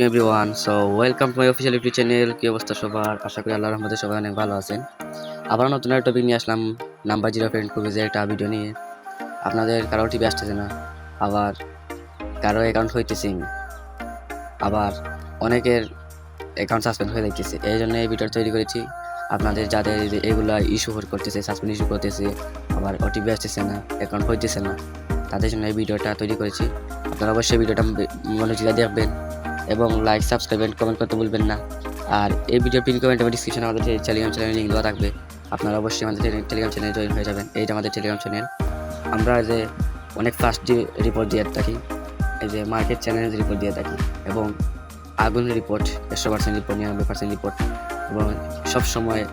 Everyone, so welcome to my official YouTube channel. কি অবস্থা সবার? আশা করি আল্লাহর রহমতে সবাই অনেক ভালো আছেন। আবার নতুন একটা টপিক নিয়ে আসলাম, নাম্বার জিরো ফ্রেন্ড কুইজের একটা ভিডিও নিয়ে। আপনাদের কারো টিভি আসতেছে না, আবার কারো অ্যাকাউন্ট হইতেছে, আবার অনেকের অ্যাকাউন্ট সাসপেন্ড হয়ে যাইতেছে। এই জন্য এই ভিডিওটা তৈরি করেছি। আপনাদের যাদের এগুলা ইস্যু করতেছে, সাসপেন্ড ইস্যু করতেছে, আবার ওটিপি আসতেছে না, অ্যাকাউন্ট হইতেছে না, তাদের জন্য এই ভিডিওটা তৈরি করেছি। আপনারা অবশ্যই ভিডিওটা মনোযোগ দিয়ে দেখবেন এবং লাইক, সাবস্ক্রাইব এন্ড কমেন্ট করতে ভুলবেন না। আর এই ভিডিও পিন কমেন্ট এবং ডিসক্রিপশনে আমাদের টেলিগ্রাম চ্যানেলের লিঙ্ক দেওয়া থাকবে। আপনারা অবশ্যই আমাদের টেলিগ্রাম চ্যানেলে জয়েন হয়ে যাবেন। এইটা আমাদের টেলিগ্রাম চ্যানেল। আমরা যে অনেক ফাস্ট রিপোর্ট দিয়ে থাকি, এই যে মার্কেট চ্যালেঞ্জ রিপোর্ট দিয়ে থাকি এবং আগুন রিপোর্ট, 100% রিপোর্ট, 99% রিপোর্ট, এবং সবসময়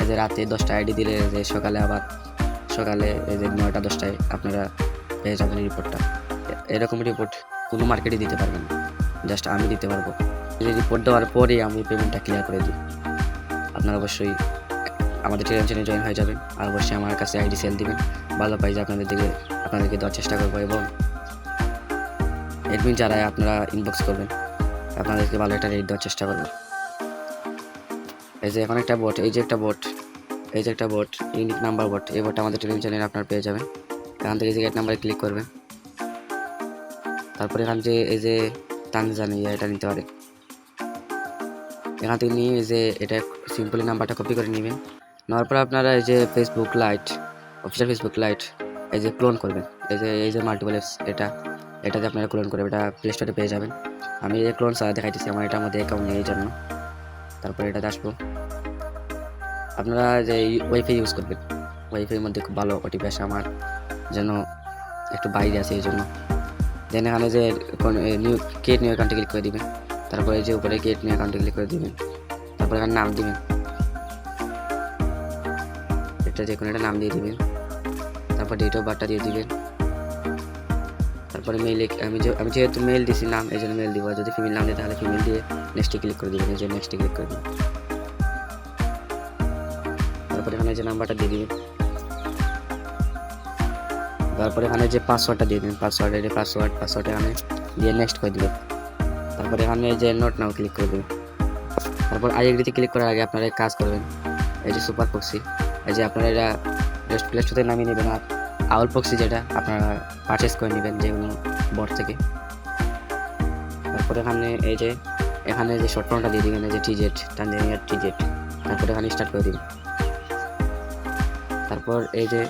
এই যে রাতে 10টা আইডি দিলে যে সকালে এই যে 9টা 10টায় আপনারা পেয়ে যাবেন রিপোর্টটা। এরকম রিপোর্ট কোনো মার্কেটে দিতে পারবেন না, জাস্ট আমি দিতে পারবো। এই রিপোর্ট দেওয়ার পরেই আমি পেমেন্টটা ক্লিয়ার করে দিই। আপনারা অবশ্যই আমাদের টেলিগ্রাম চ্যানেলে জয়েন হয়ে যাবেন আর অবশ্যই আমার কাছে আইডি সেল দিবেন। ভালো প্রাইজে আপনাদেরকে দেওয়ার চেষ্টা করবো এবং অ্যাডমিন যারা আপনারা ইনবক্স করবেন, আপনাদেরকে ভালো একটা রেট দেওয়ার চেষ্টা করবো। এই যে এখন একটা বট, এই যে একটা বট ইউনিক নাম্বার বট, এই বটটা আমাদের টেলিগ্রাম চ্যানেলে আপনারা পেয়ে যাবেন। এখান থেকে যে গেট নাম্বারে ক্লিক করবেন, তারপরে এখান থেকে এই যে তানজানিয়া এটা নিতে পারে। এখান থেকে নিয়ে এই যে এটা সিম্পলি নাম্বারটা কপি করে নেবেন। নেওয়ার পর আপনারা এই যে Facebook light, official Facebook light, এই যে ক্লোন করবেন। এই যে মাল্টিপল অ্যাপস, এটাতে আপনারা ক্লোন করবেন, এটা প্লে স্টোরে পেয়ে যাবেন। আমি এই ক্লোন ছাড়া দেখাইতেছি, আমার এটার মধ্যে অ্যাকাউন্ট নেই এই জন্য। তারপরে এটাতে আসবো, আপনারা যে ওয়াইফাই ইউজ করবেন, ওয়াইফাইয়ের মধ্যে খুব ভালো ওটিপি আসে, আমার যেন একটু বাইরে আছে এই জন্য। দেন এখানে যে ক্রিয়েট নিউ অ্যাকাউন্টে ক্লিক করে দিবেন। তারপরে যে উপরে ক্রিয়েট নিউ অ্যাকাউন্টে ক্লিক করে দিবেন। তারপরে এখানে নাম দিবেন, এটা যে কোনো একটা নাম দিয়ে দিবেন। তারপর ডেট অফ বার্থটা দিয়ে দিবেন। তারপরে মেইল, আমি যেহেতু মেল দিছি নাম, এই জন্য মেল দিব। যদি ফিমেল নাম দিই তাহলে ফিমেল দিয়ে নেক্সটে ক্লিক করে দিবেন। এই যে নেক্সটে ক্লিক করে দিবেন। তারপরে এখানে যে নাম্বারটা দিয়ে দিবেন। তারপরে এখানে যে পাসওয়ার্ডটা দিয়ে দিবেন, পাসওয়ার্ড এখানে দিয়ে নেক্সট করে দিবেন। তারপরে এখানে যে নোট নাও ক্লিক করে দেবেন। তারপর আইএডিতে ক্লিক করার আগে আপনারা এক কাজ করবেন, এই যে সুপার প্রক্সি, এই যে আপনারা এটা জাস্ট প্লে স্টোরে নামিয়ে নেবেন। আর আউল প্রক্সি যেটা আপনারা পারচেস করে নেবেন যে কোনো বট থেকে। তারপরে এখানে যে শর্ট ফর্মটা দিয়ে দিবেন, এই যে টিজেট, তানজানিয়ার টিজেট। তারপরে এখানে স্টার্ট করে দিবেন। তারপর এই যে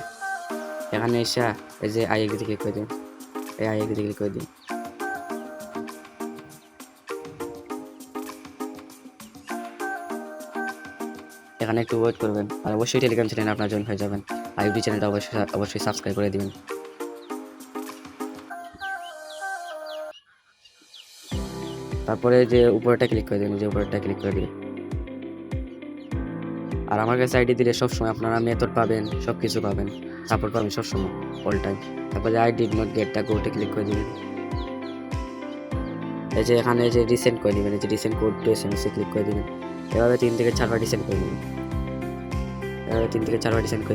এখানে এসে এই যে আইএডিতে ক্লিক করে দিন, এই আইএডিতে ক্লিক করে দিন। এখানে একটু ওয়েট করবেন আর অবশ্যই টেলিগ্রাম চ্যানেলে আপনারা জয়েন হয়ে যাবেন। আর ইউটিউব চ্যানেলটা অবশ্যই সাবস্ক্রাইব করে দিবেন। তারপরে যে উপরেটা ক্লিক করে দিবেন, আর আমার কাছে আইডি দিলে সবসময় আপনারা মেথড পাবেন, সব কিছু পাবেন, সাপোর্ট পাবেন সবসময়, অল টাইম। তারপরে I did not get the কোডে ক্লিক করে দিবেন। এই যে এখানে যে রিসেন্ট করে দিবেন, এই যে recent code to SMS click করে দিবেন। এভাবে 3 থেকে 4বার রিসেন্ট করে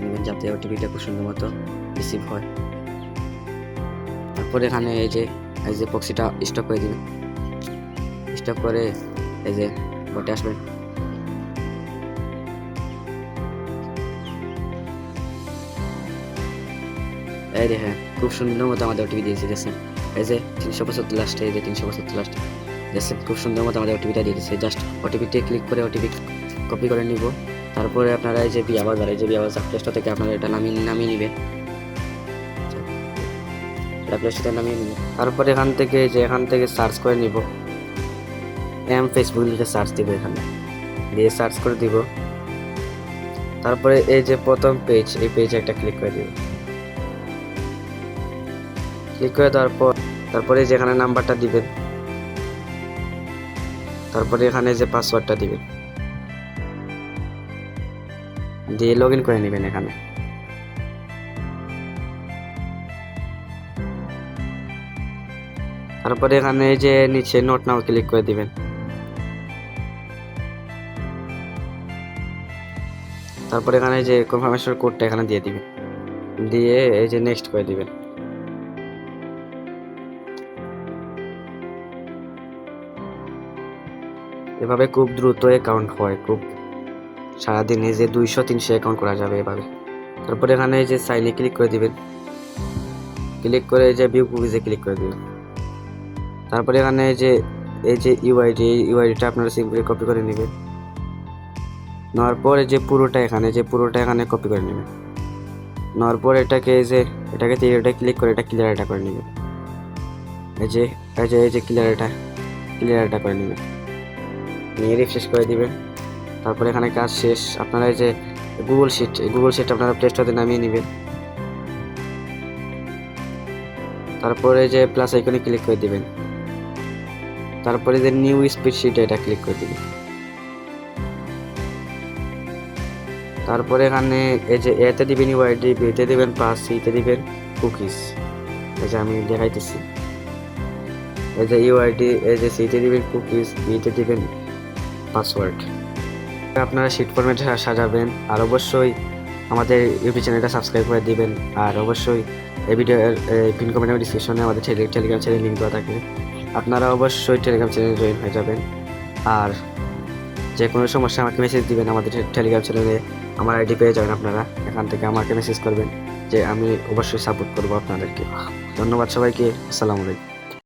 নেবেন। যাতে ওটিপিটা খুব সুন্দর মতো রিসিভ হয়। তারপরে এখানে এই যে প্রক্সিটা স্টপ করে দিবেন। স্টপ করে এই যে বটে আসবেন। এই দেখেন খুব সুন্দর মতো আমাদের ওটিপি দিয়েছে, দেখছেন? এই যে 375 লাস্টে, এই যে 375 লাস্টে দেখছেন, খুব সুন্দর মতো আমাদের ওটিপিটা দিয়ে দিচ্ছে। জাস্ট ওটিপিতে ক্লিক করে ওটিপি কপি করে নিব। তারপরে আপনারা এই যে বিয়া বাজার প্লে স্টোর থেকে আপনারা এটা নামিয়ে নেবেন। এটা প্লে স্টোরে নামিয়ে নেবেন। তারপরে এখান থেকে সার্চ করে নিব, ফেসবুক লিখে সার্চ দিব, এখানে দিয়ে সার্চ করে দিব। তারপরে এই যে প্রথম পেজ, এই পেজে একটা ক্লিক করে দিব। ক্লিক করে দেওয়ার পর তারপরে যেখানে নাম্বারটা দিবেন, তারপরে এখানে যে পাসওয়ার্ডটা দিবেন, দিয়ে লগ ইন করে নেবেন এখানে। তারপরে এখানে যে নিচে নোট নাও ক্লিক করে দিবেন। তারপরে এখানে যে কনফার্মেশন কোডটা এখানে দিয়ে দিবেন, দিয়ে এই যে নেক্সট করে দিবেন। এভাবে খুব দ্রুত অ্যাকাউন্ট হয়, খুব সারাদিনে যে 200-300 অ্যাকাউন্ট করা যাবে এভাবে। তারপরে এখানে এই যে সাইনে ক্লিক করে দিবেন, ক্লিক করে এই যে ভিউ কুকিজে ক্লিক করে দিবেন। তারপরে এখানে এই যে ইউআইডিটা আপনারা সিম্পলি কপি করে নেবেন। নেওয়ার পর এই যে পুরোটা এখানে কপি করে নেবেন। নেওয়ার পর এটাকে তিনটা ক্লিক করে এটা ক্লিয়ার করে নেবেন। এই যে ক্লিয়ার করে নেবেন, নিয়ে রিফ্রেশ করে দিবেন। তারপরে এখানে কাজ শেষ। আপনারা এই যে গুগল শিট আপনারা প্লে স্টোরে নামিয়ে নেবেন। তারপরে যে প্লাস আইকনে ক্লিক করে দিবেন। তারপরে যে নিউ স্প্রেডশিট এটা ক্লিক করে দিবেন। তারপরে এখানে এই যে এতে দিবেন ইউআইডি, বিতে দিবেন পাস, সিতে দিবেন কুকিজ। এই যে আমি দেখাইতেছি, এই যে ইউআইডি, এই যে সিতে দিবেন কুকিজ, বিতে দিবেন পাসওয়ার্ড। আপনারা শিট ফরম্যাটে সাজাবেন। আর অবশ্যই আমাদের ইউটিউব চ্যানেলটা সাবস্ক্রাইব করে দিবেন। আর অবশ্যই এই ভিডিওর পিন কমেন্ট ডিসক্রিপশনে আমাদের টেলিগ্রাম চ্যানেল লিঙ্ক দেওয়া থাকে, আপনারা অবশ্যই টেলিগ্রাম চ্যানেলে জয়েন হয়ে যাবেন। আর যে কোনো সমস্যা আমাকে মেসেজ দিবেন আমাদের টেলিগ্রাম চ্যানেলে, আমার আইডি পেয়ে যাবেন আপনারা। এখান থেকে আমাকে মেসেজ করবেন, যে আমি অবশ্যই সাপোর্ট করবো আপনাদেরকে। ধন্যবাদ সবাইকে। আসসালামু আলাইকুম।